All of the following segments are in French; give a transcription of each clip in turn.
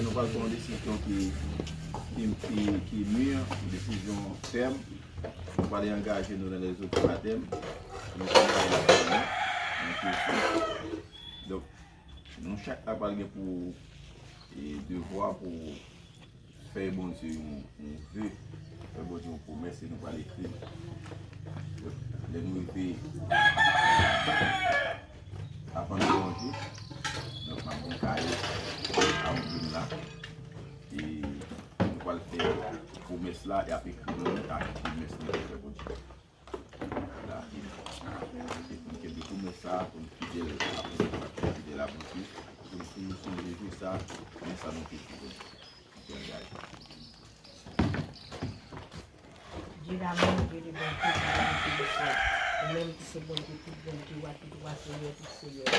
nous allons prendre une décision qui est mûre, une décision ferme. Nous allons engager nous dans les autres baptêmes. Nous allons donc, nous chaque appel pour devoir pour faire bon Dieu, on veut faire bon Dieu pour promesse et nous allons écrire. Les nous avant de manger, donc ma bon cahier à vous là et nous allons faire promesse là et après écrire nous à promesse de faire bon Dieu. Là, et pour promesse ça pour nous fidèle à la boutique, pour nous changer ça, mais ça nous fait tout. Dieu l'amour, Dieu les bontés, ou même qui c'est bon Dieu, tout bon Dieu, tout droit, Seigneur, tout Seigneur.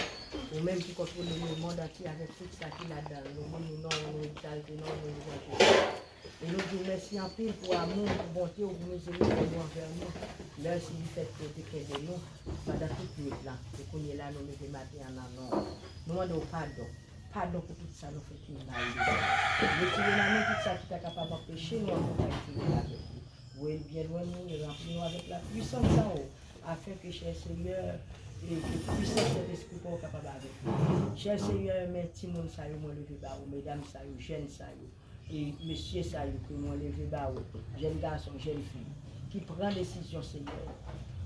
Ou même qui contrôle le monde entier avec tout ça qui là-dedans, le monde nous non, nous exalter, non, nous exalter. Et nous disons merci en pile pour amour, pour bonté, pour miséricorde envers nous. Merci du fait que tu es de nous, pendant toute nuit là, et qu'on est là, nous mettons matin en amont. Nous demandons pardon. Pardon pour tout ça, nous faisons mal. Retirez la main, tout ça qui est capable d'empêcher nous, on va utiliser avec vous. Oui, bien loin nous, et remplis-nous avec la puissance en haut, afin que, cher Seigneur, et que puissance de l'esprit soit capable avec nous. Cher Seigneur, mes petits monde, ça y est, moi levé bas, mesdames, ça y est, jeunes, ça y est, et messieurs, ça y est, que moi levé bas, jeunes garçons, jeunes filles, qui prend décision, Seigneur,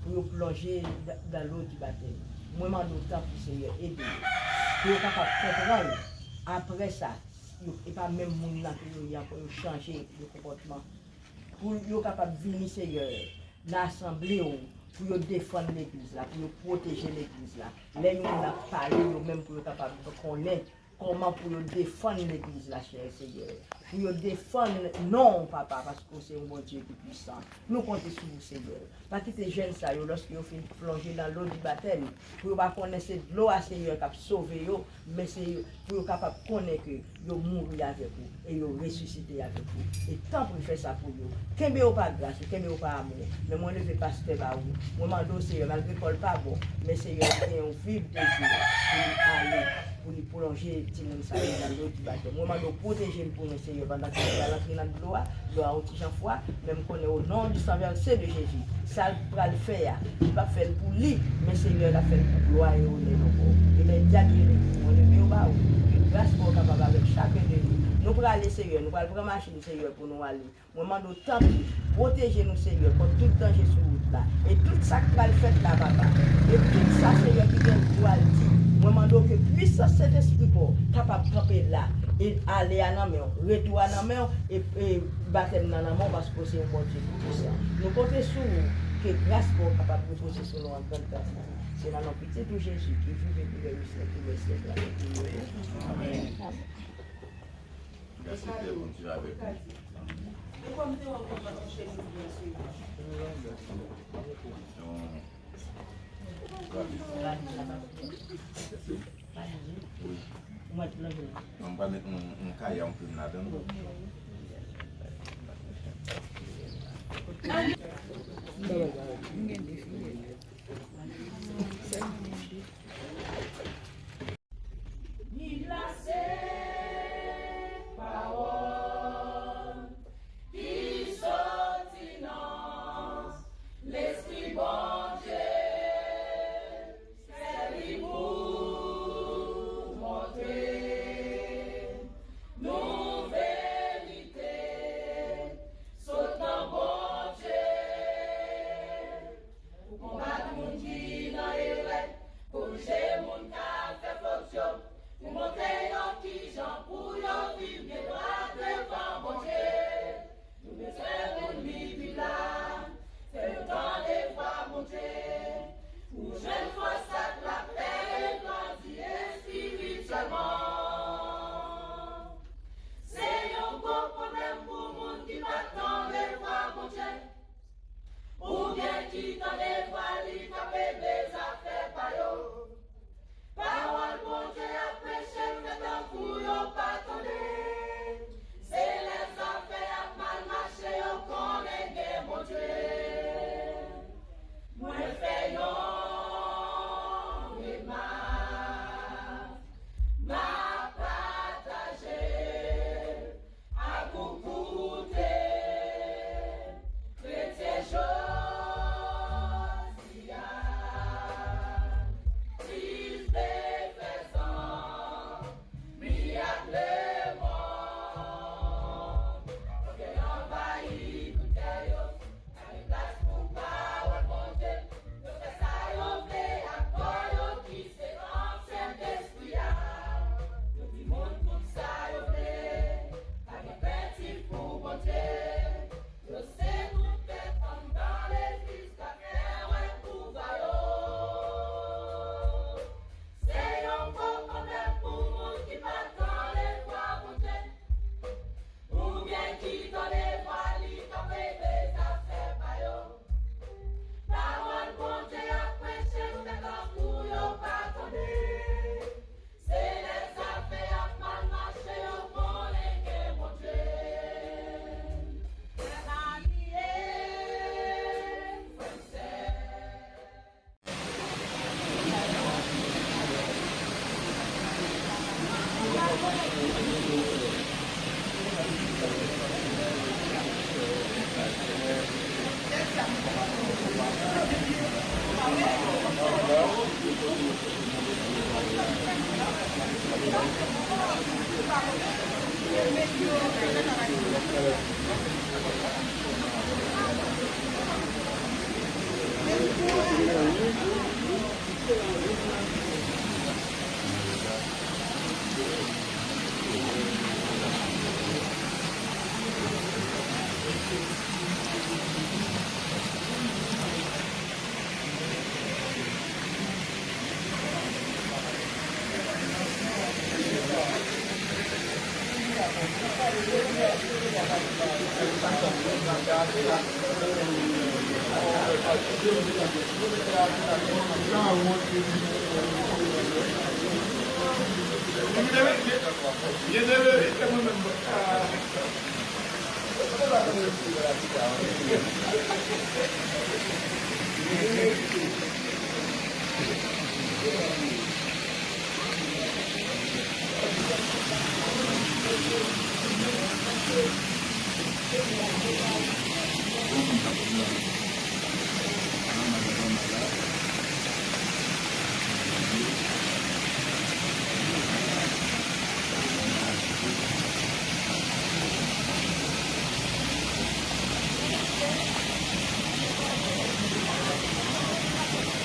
pour nous plonger dans l'eau du baptême. Moi, je demande autant pour Seigneur, aidez-nous, pour être capable de comprendre, après ça, et pas même mon là pour changer de comportement. Pour être capable de venir, Seigneur, l'assemblée, pour défendre l'église, pour protéger l'église. Les gens qui parlé, même pour être capable de connaître comment pour défendre l'église, cher Seigneur. Pour défendre, non, papa, parce que c'est un bon Dieu qui est puissant. Nous comptons sur vous, Seigneur. Pas quitter les jeunes, lorsqu'ils ont fait plonger dans l'eau du baptême, pour ne connaître cette l'eau à Seigneur qui a sauvé, mais c'est pour être capable de connaître que vous mourrez avec vous et vous ressuscitez avec vous. Et tant pour faire ça pour vous. Qu'est-ce que pas grâce, qu'est-ce que pas amour. Mais moi, je ne vais pas se faire vous. Moi, je Seigneur, malgré que pas bon, mais Seigneur, c'est un vivre désir pour aller, pour lui plonger dans l'eau du baptême. Moi, je vais protéger pour nous, Seigneur, pendant que nous allons entrer dans l'eau, nous allons petit foi, même qu'on est au nom du sang versé de Jésus. Ça va le faire, il va faire pour lui, mais Seigneur a fait pour gloire et honneur. Et les diables, on le met au bas, grâce pour capable avec chacun de nous. Nous allons aller, Seigneur, nous allons prendre machine, Seigneur, pour nous aller. Moment de temps, protéger nous, Seigneur, contre tout danger sur route là. Et tout ça qui va le faire là, papa. Et tout ça, Seigneur, qui vient de toi le dire. Moment que puissance cet esprit pour capable de camper là et aller à la main, retour à la main et baptême dans la main parce que c'est un bon Dieu pour ça. Nous comptons sur vous que grâce pour capable de poser sur nous en grande personne. C'est dans notre petit tout Jésus qui vit et qui réussit tous les siècles. Amen. Merci Père, bon Dieu avec on va mettre un cahier en plus là-dedans.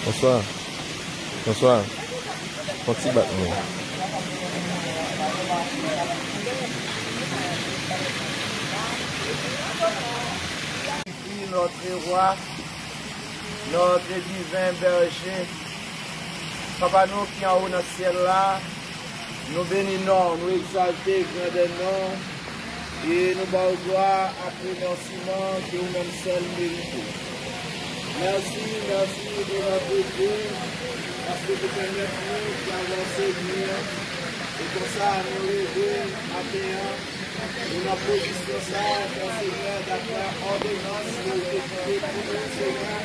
Bonsoir. Bonsoir. Petit battement. Notre roi, notre divin berger, Papa nous qui en haut dans le ciel là, nous bénissons, nous exaltons, grandement, et nous bavons gloire après remerciement que vous-même seul méritez. Merci de notre Dieu, parce que vous permettez nous d'avancer mieux, et pour ça nous lever matin, nous avons position ça, Seigneur, d'après ordonnance, nous écoutez pour nous, Seigneur.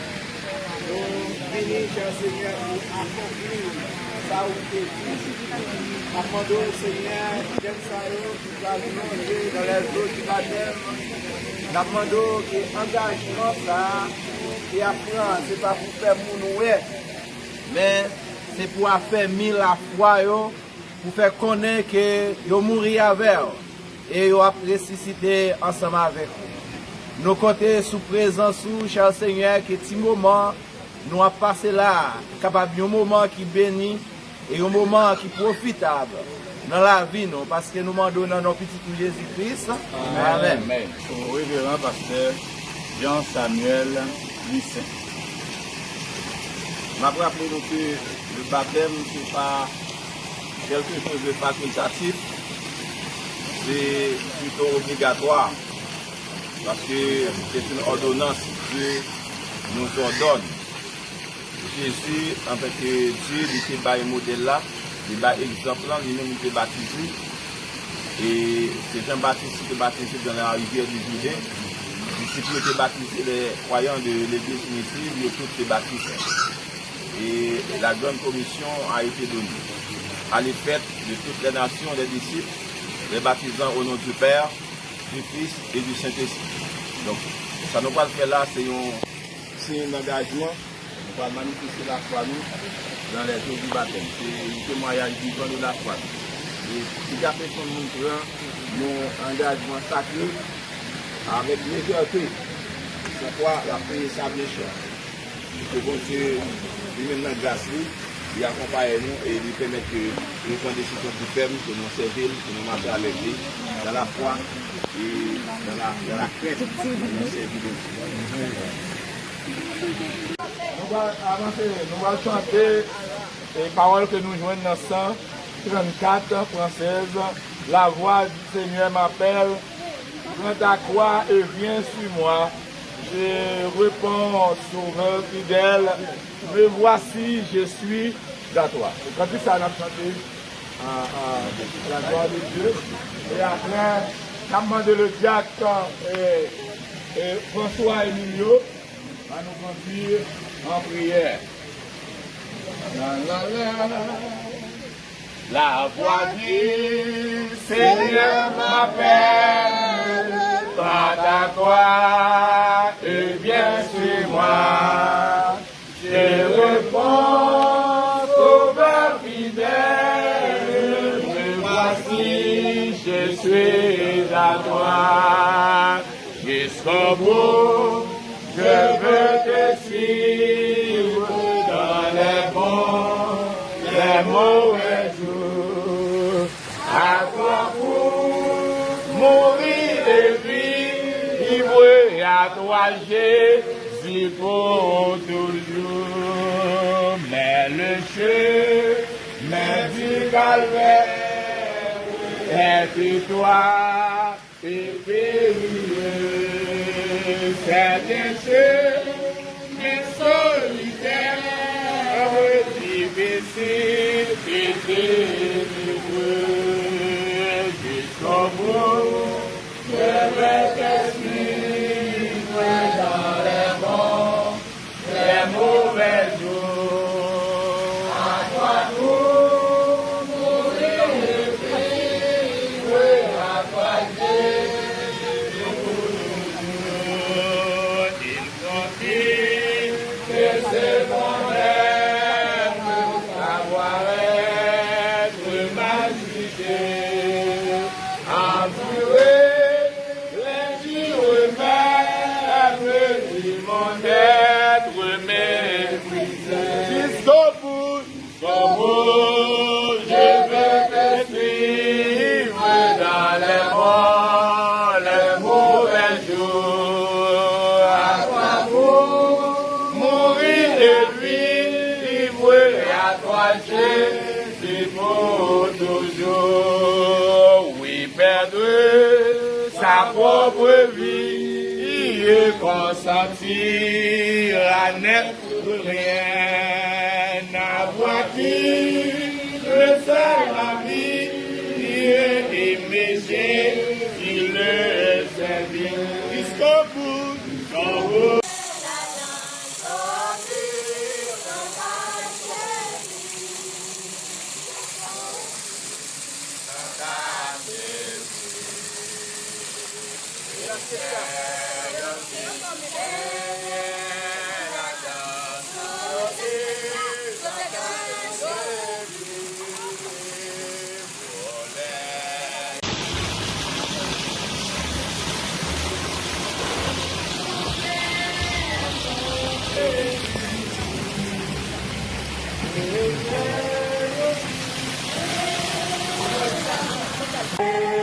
Nous bénissons, Seigneur, pour accomplir ça où tu es dit. Appendons, Seigneur, j'aime ça, nous allons manger dans les eaux du baptême. Nous demandons que l'engagement, ça, et apprendre, ce n'est pas pour faire mourir, mais c'est pour faire mille à fois, pour faire connaître que vous mourrez avec et vous avez ressuscité ensemble avec vous. Nous comptons sous présence, cher Seigneur, que ce moment, nous avons passé là, capable d'un moment qui bénit et un moment qui est profitable dans la vie, nous, parce que nous demandons dans notre petit Jésus-Christ. Amen. Amen. Au révérend pasteur Jean-Samuel Lucin. Je vais rappeler que le baptême, ce n'est pas quelque chose de facultatif, c'est plutôt obligatoire, parce que c'est une ordonnance que nous ordonne. Jésus, en fait, Dieu, il s'est bâti modèle là, il bat exemple là, lui-même il s'est baptisé. Et c'est Jean-Baptiste qui était baptisé dans la rivière du Jourdain. Les disciples étaient baptisés, les croyants de l'église primitive, ils tous étaient baptisés. Et la grande commission a été donnée. À l'effet de toutes les nations, les disciples, les baptisant au nom du Père, du Fils et du Saint-Esprit. Donc, ça nous va le faire là, c'est un engagement. On va manifester la foi nous dans les jours du baptême. C'est un témoignage vivant de la foi. Et si la personne nous prend nos engagements sacrés avec légèreté, c'est quoi la paix ça bien cher. Que bon Dieu lui-même dans grâce, il accompagne nous et lui permet que nous prenions des décisions plus fermes, que nous servions, que nous marchions avec lui, dans la foi et dans la crainte de nous servir de Dieu. Nous allons avancer, nous allons chanter les paroles que nous joignons dans 134 française. La voix du Seigneur m'appelle, prends ta croix et viens sur moi. Je réponds, sauveur fidèle, me voici, je suis dans toi. Et quand ça, on a chanté à la gloire de Dieu. Et après, on a demandé le diacre et François Emilio à nous conduire en prière. La voix du Seigneur m'appelle, prends ta croix et viens sur moi. Je réponds, sauveur fidèle, me voici, je suis suis à toi. Jusqu'au bout, je veux te suivre dans les bons, les mauvais jours. À toi pour mourir et vivre, à toi Jésus pour toujours. Mais le chemin du calvaire est toi et périlleux. C'est un chemin solitaire, difficile et ténébreux. Jusqu'au bout, je vais te suivre dans les bons, les mauvais jours. À toi pour mourir et vivre, à toi Jésus pour nous. Il continue de se condamner pour savoir être magicien. Jusqu'au bout, je veux te suivre dans les bons, les mauvais jours. À toi pour mourir et vivre, à toi Jésus pour toujours. Oui, perdre sa propre vie et consentir à n'être rien, n'avoir qui le seul ami et aimer qui le servir jusqu'au bout, jusqu'au bout. Thank you.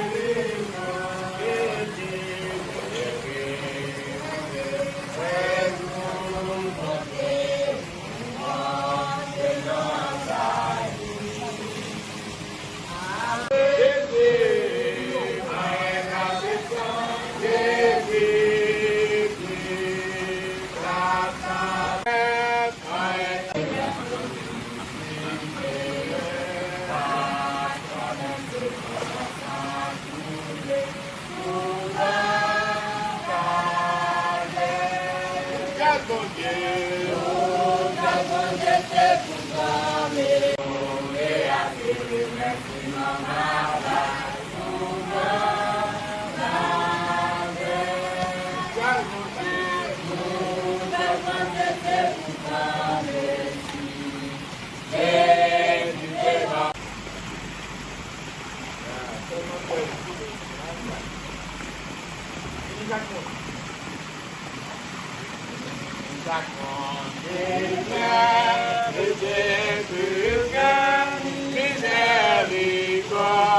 'Cause.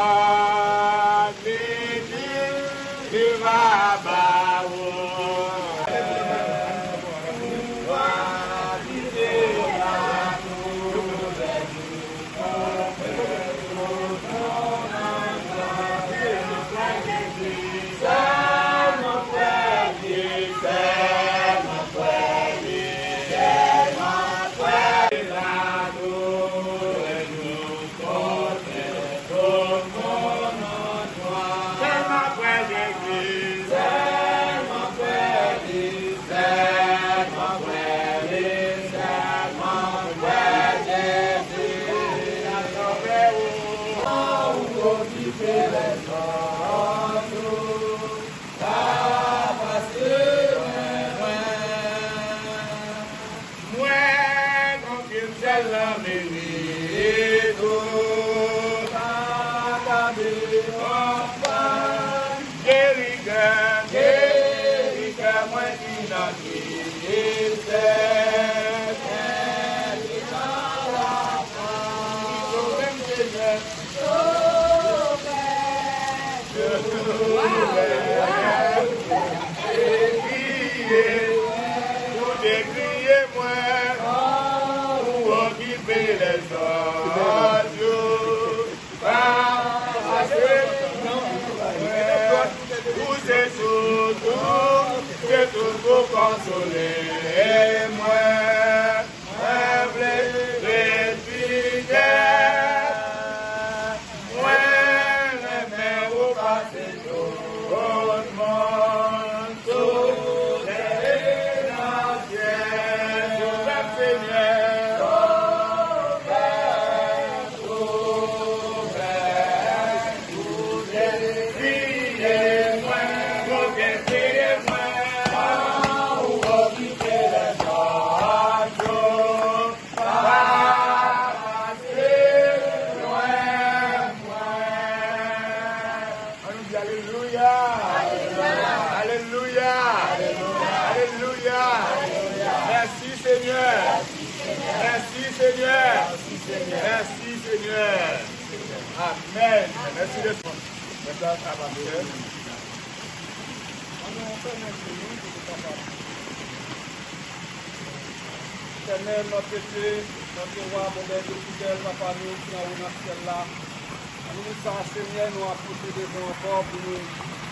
Éternel, notre Dieu, notre roi, modèle de fidèle, papa, nous qui avons dans ce ciel-là. Nous nous sommes Seigneur, nous apporter des encore pour nous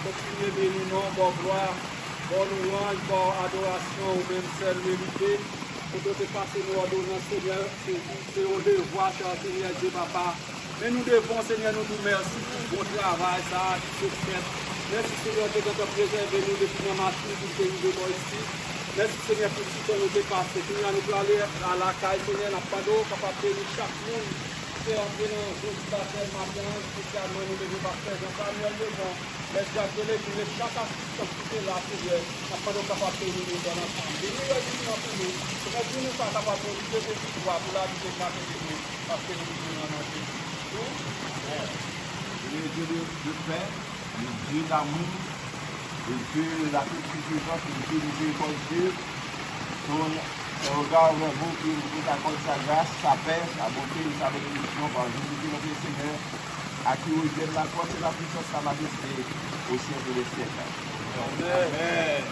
continuer de nous nom, bon gloire, bon louange, bon adoration, ou même celle vérité. Pour te passer nous ordonnons, Seigneur, c'est au devoir, cher Seigneur Dieu, papa. Mais nous devons, Seigneur, nous dire merci pour le bon travail, ça, qui se fait. Merci, Seigneur, de nous préserver nous depuis la machine du pays de nous ici. Merci Seigneur pour ce que nous dépassons. Seigneur, nous pouvons aller à la caille, Seigneur, la pado, capable de chaque monde. C'est entrer dans le baptême matin, spécialement nous devons baptêmer dans Samuel devant. Laisse appeler pour chaque assistant qui est là, Seigneur, la pado capable de nous dans l'ensemble. Et nous, nous pour nous. C'est que nous sommes capables de nous donner ce pouvoir pour la vie de nous, parce que nous vivons dans notre vie. Le Dieu de paix, le Dieu d'amour, le Dieu de la suffisance, le Dieu de miséricorde, son regard vers vous qui vous accorde sa grâce, sa paix, sa bonté et sa bénédiction par Jésus-Christ notre Seigneur, à qui vous êtes la force et la puissance, sa majesté au siècle des siècles. Amen.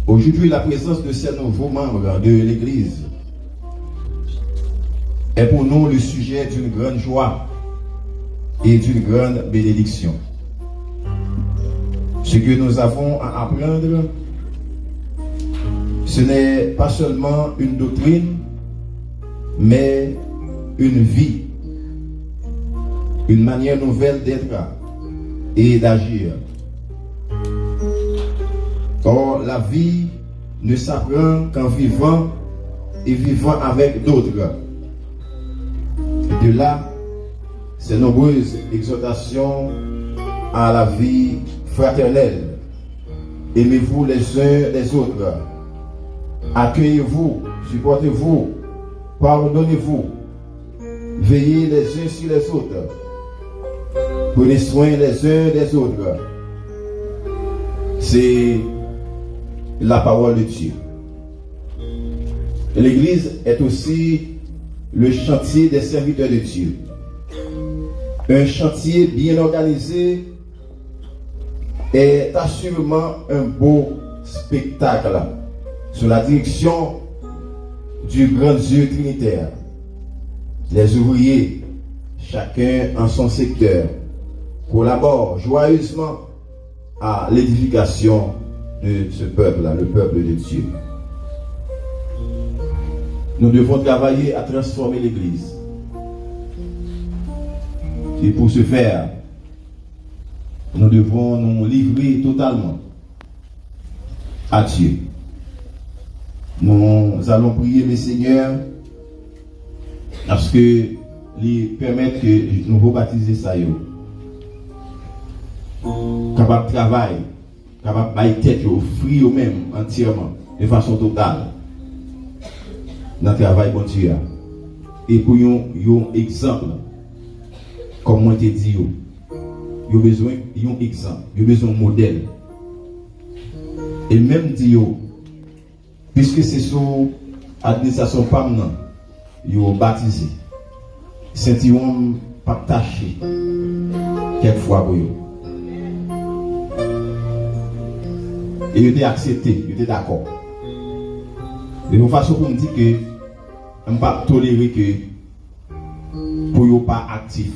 Aujourd'hui, la présence de ces nouveaux membres de l'Église est pour nous le sujet d'une grande joie et d'une grande bénédiction. Ce que nous avons à apprendre, ce n'est pas seulement une doctrine, mais une vie, une manière nouvelle d'être et d'agir. Or, la vie ne s'apprend qu'en vivant et vivant avec d'autres. Et de là, ces nombreuses exhortations à la vie fraternelle. Aimez-vous les uns les autres. Accueillez-vous, supportez-vous, pardonnez-vous. Veillez les uns sur les autres. Prenez soin les uns des autres. C'est la parole de Dieu. L'Église est aussi le chantier des serviteurs de Dieu. Un chantier bien organisé est assurément un beau spectacle sous la direction du grand Dieu trinitaire. Les ouvriers, chacun en son secteur, collaborent joyeusement à l'édification de ce peuple-là, le peuple de Dieu. Nous devons travailler à transformer l'Église. Et pour ce faire, nous devons nous livrer totalement à Dieu. Nous allons prier le Seigneur parce que lui permettre que nous rebaptiser ça. Capable de travailler, capable de bailler tête, offrir eux-mêmes entièrement, de façon totale, dans le travail bon Dieu. Et pour un exemple, comme moi te dit, il y a besoin d'un exemple, il y a besoin d'un modèle. Et même dit, puisque c'est sur l'administration PAM, ils ont baptisé. Saint-Yon pas taché quelquefois pour eux. Et ils ont accepté, ils étaient d'accord. De toute façon, pour me dire que je ne peux pas tolérer que pour eux pas actif.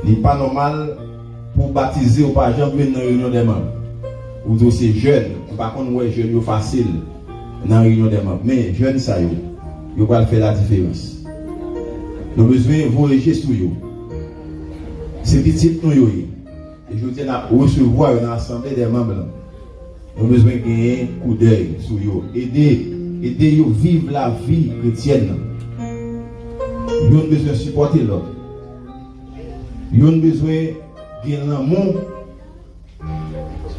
Il n'est pas normal pour baptiser ou pas jamais dans la réunion des membres. Ou donc c'est jeune, par contre, ouais, jeune, c'est facile dans la réunion des membres. Mais jeune, ça, ils vont faire la différence. Nous avons besoin de voyager sur eux. C'est petit, nous, et je dis à recevoir dans l'assemblée des membres. Nous avons besoin de gagner un coup d'œil sur eux. Aider eux à vivre la vie chrétienne. Nous avons besoin de supporter l'autre. Nous avons besoin de gagner l'amour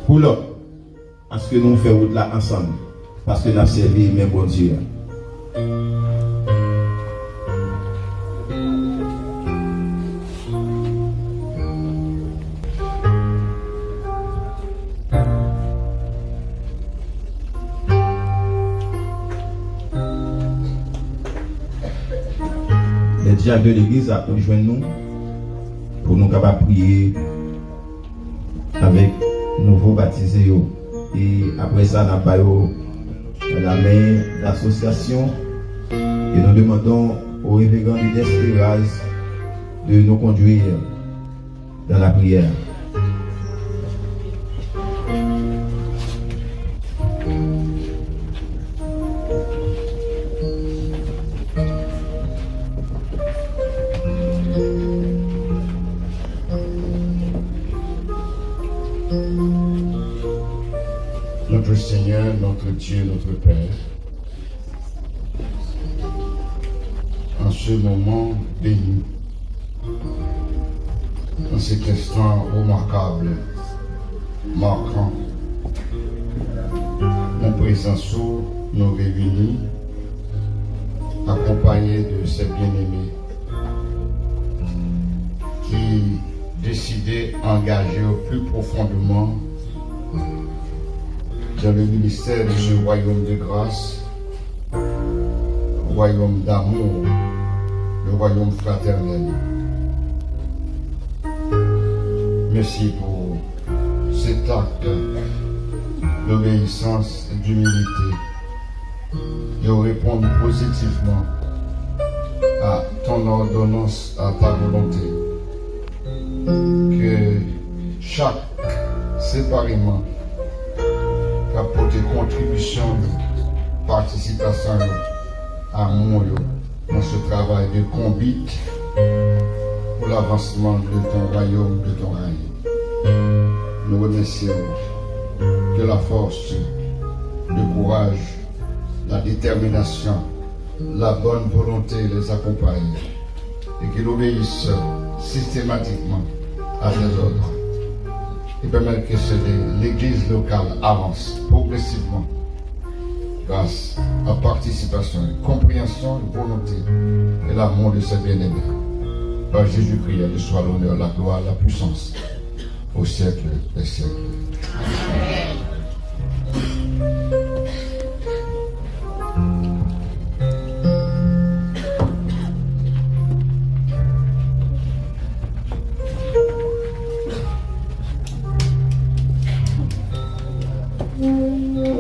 pour l'autre. Parce que nous faisons route là ensemble. Parce que nous avons servi même bon Dieu. Les diacres de l'église a rejoint nous pour nous capables prier avec nouveaux baptisés. Et après ça, nous avons la main d'association et nous demandons au révérend d'Espérance de nous conduire dans la prière. Notre Seigneur, notre Dieu, notre Père, en ce moment béni, dans cet instant remarquable, marquant, en présence où nous réunis, accompagnés de ces bien-aimés qui décidaient d'engager au plus profondément dans le ministère de ce royaume de grâce, royaume d'amour, le royaume fraternel. Merci pour cet acte d'obéissance et d'humilité, de répondre positivement à ton ordonnance, à ta volonté, que chaque séparément apporter contribution, participation à mon dans ce travail de conduite pour l'avancement de ton royaume, de ton règne. Nous remercions que la force, le courage, la détermination, la bonne volonté les accompagnent et qu'ils obéissent systématiquement à tes ordres. Et permettre que l'Église locale avance progressivement grâce à participation, compréhension, volonté et l'amour de ses bien-aimés. Par Jésus-Christ, il soit l'honneur, la gloire, la puissance au siècle des siècles.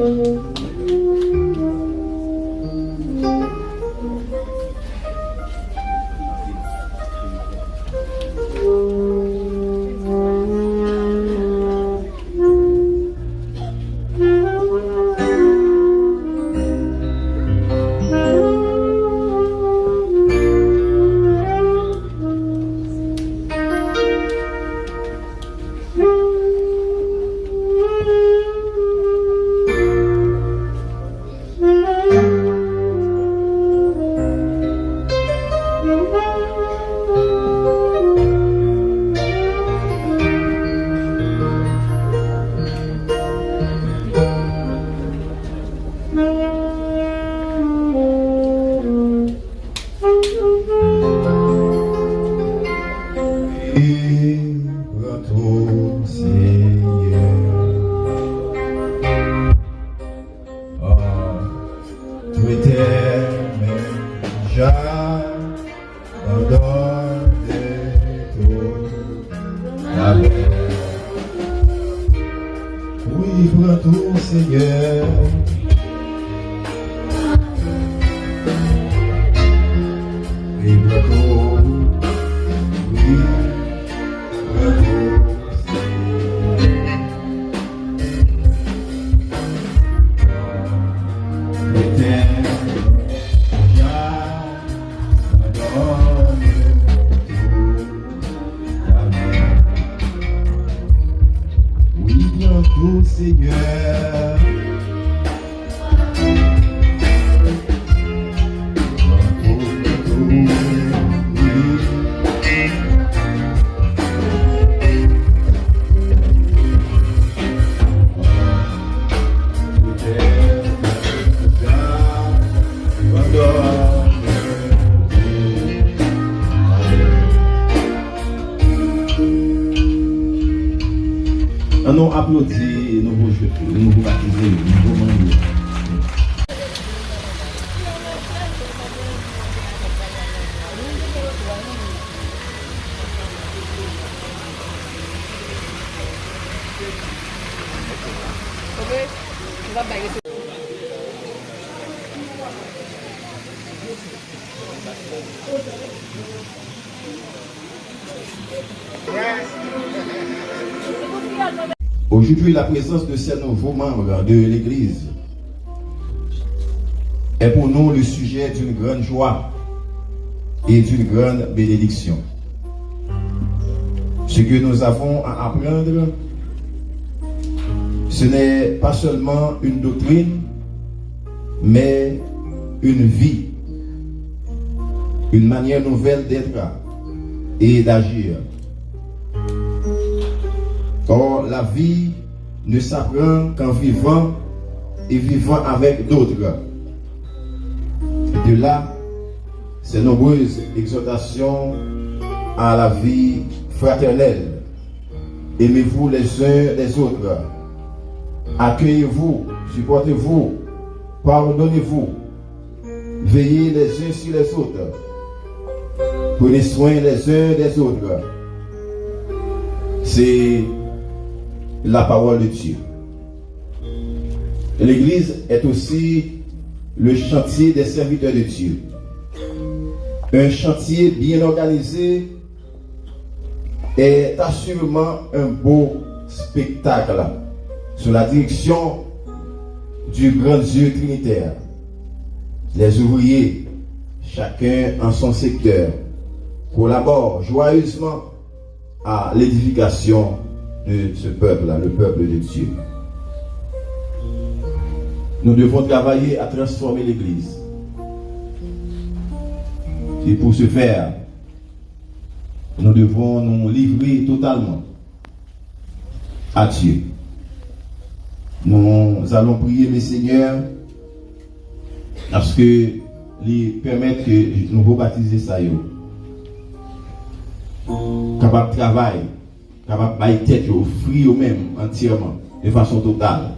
Amen. Oui, prends tout, Seigneur. Oui, prends tout. Oui, prends tout, Seigneur. Tout Seigneur, nous applaudissons, nous vous baptiser, nous vous manger. Aujourd'hui, la présence de ces nouveaux membres de l'Église est pour nous le sujet d'une grande joie et d'une grande bénédiction. Ce que nous avons à apprendre, ce n'est pas seulement une doctrine, mais une vie, une manière nouvelle d'être et d'agir. Or, la vie ne s'apprend qu'en vivant et vivant avec d'autres. De là, ces nombreuses exhortations à la vie fraternelle. Aimez-vous les uns les autres. Accueillez-vous, supportez-vous, pardonnez-vous. Veillez les uns sur les autres. Prenez soin les uns des autres. C'est la parole de Dieu. L'Église est aussi le chantier des serviteurs de Dieu. Un chantier bien organisé est assurément un beau spectacle sous la direction du grand Dieu trinitaire. Les ouvriers, chacun en son secteur, collaborent joyeusement à l'édification de ce peuple-là, le peuple de Dieu. Nous devons travailler à transformer l'Église. Et pour ce faire, nous devons nous livrer totalement à Dieu. Nous allons prier le Seigneur parce que lui permettre que nous vous baptiser ça. Capable de travailler, capable de bailler tête, offrir eux-mêmes entièrement, de façon totale,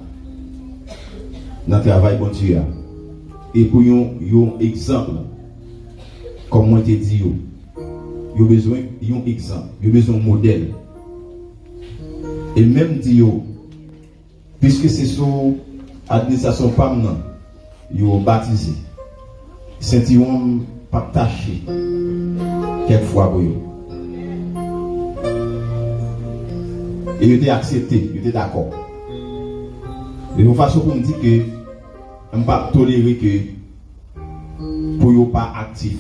dans le travail bon Dieu. Et pour un exemple, comme moi t'ai dit, il y a besoin d'un exemple, il y a besoin d'un modèle. Et même dit, puisque c'est sous l'administration permanente, ils ont baptisé. Saint-Yon pas taché quelquefois pour eux. Et ils étaient acceptés, ils étaient d'accord. De toute façon, pour me dire que je ne peux pas tolérer que pour eux pas actifs.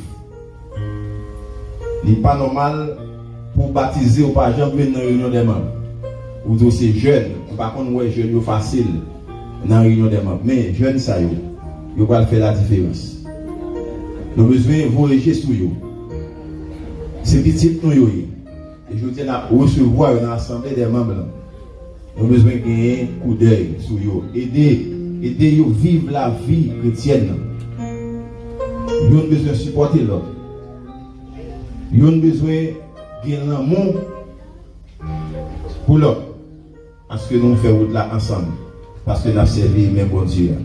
Il n'est pas normal pour baptiser ou pas jamais dans la réunion des membres. Ou aussi jeunes, par contre, ouais, jeunes, c'est facile dans la réunion des membres. Mais jeunes, ça y est, ils vont faire la différence. Nous avons besoin de voyager sur eux. C'est petit nous. Et je dis à recevoir dans l'assemblée des membres. Nous avons besoin de gagner un coup d'œil sur eux. Aider eux à vivre la vie chrétienne. Nous avons besoin de supporter l'autre. Nous avons besoin de gagner l'amour pour l'autre. Parce que nous faisons route là ensemble. Parce que nous avons servi même bon Dieu.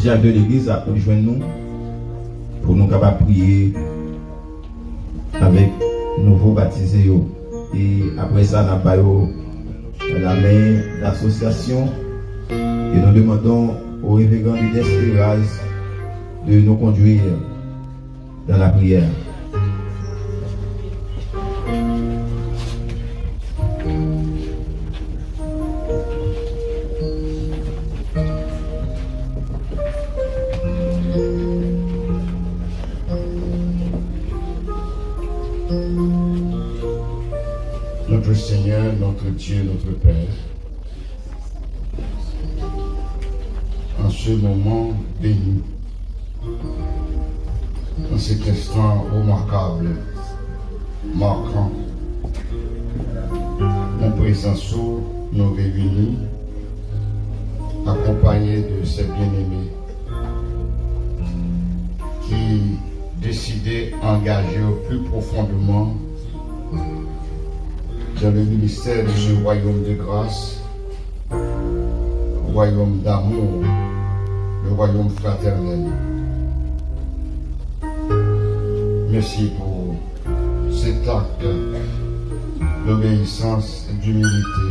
diacre de l'église a rejoint nous pour nous capables prier avec nouveaux baptisés. Et après ça, nous avons la main d'association et nous demandons au révérend Desperaz de nous conduire dans la prière. Notre Seigneur, notre Dieu, notre Père, en ce moment béni, en cet instant remarquable, marquant, mon présence nous réunit, accompagnés de ces bien-aimés qui décidaient d'engager au plus profondément dans le ministère de ce royaume de grâce, royaume d'amour, le royaume fraternel. Merci pour cet acte d'obéissance et d'humilité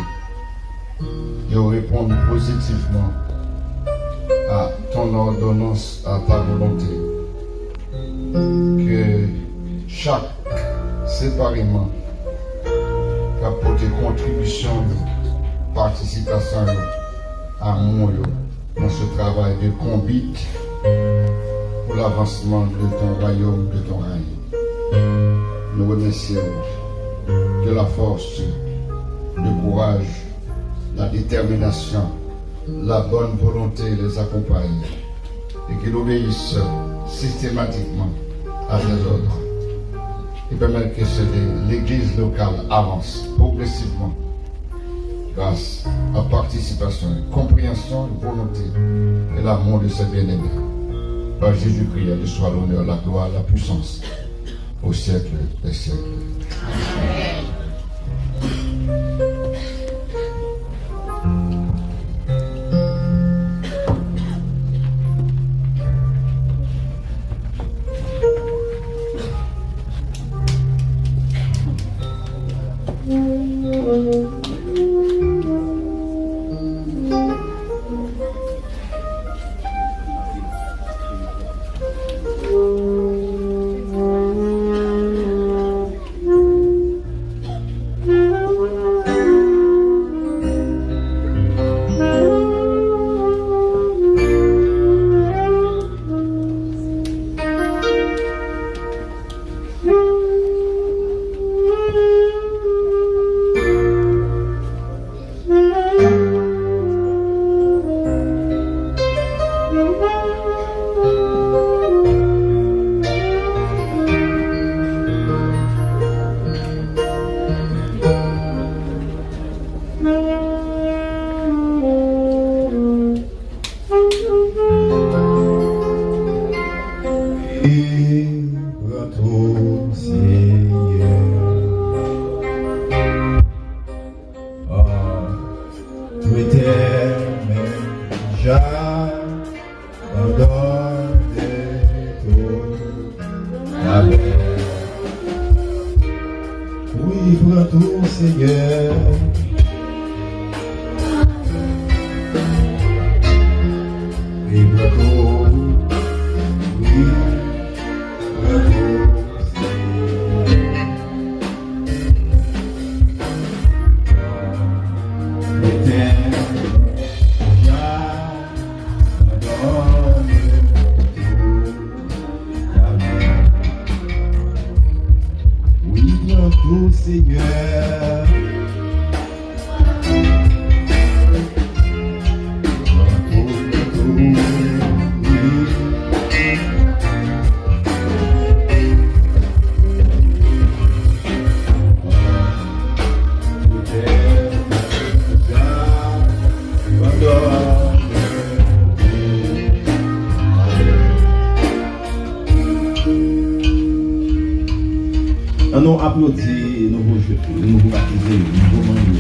et répondre positivement à ton ordonnance, à ta volonté. Que chaque séparément apporter contribution, participation à moi dans ce travail de combat pour l'avancement de ton royaume, de ton règne. Nous remercions que la force, le courage, la détermination, la bonne volonté les accompagnent et qu'ils obéissent systématiquement à tes ordres. Et permettre que l'église locale avance progressivement grâce à la participation, compréhension, volonté et l'amour de ses bien-aimés. Par Jésus-Christ, de soit l'honneur, la gloire, la puissance au siècle des siècles. Amen. On applaudit nouveau baptisé, nouveau membre.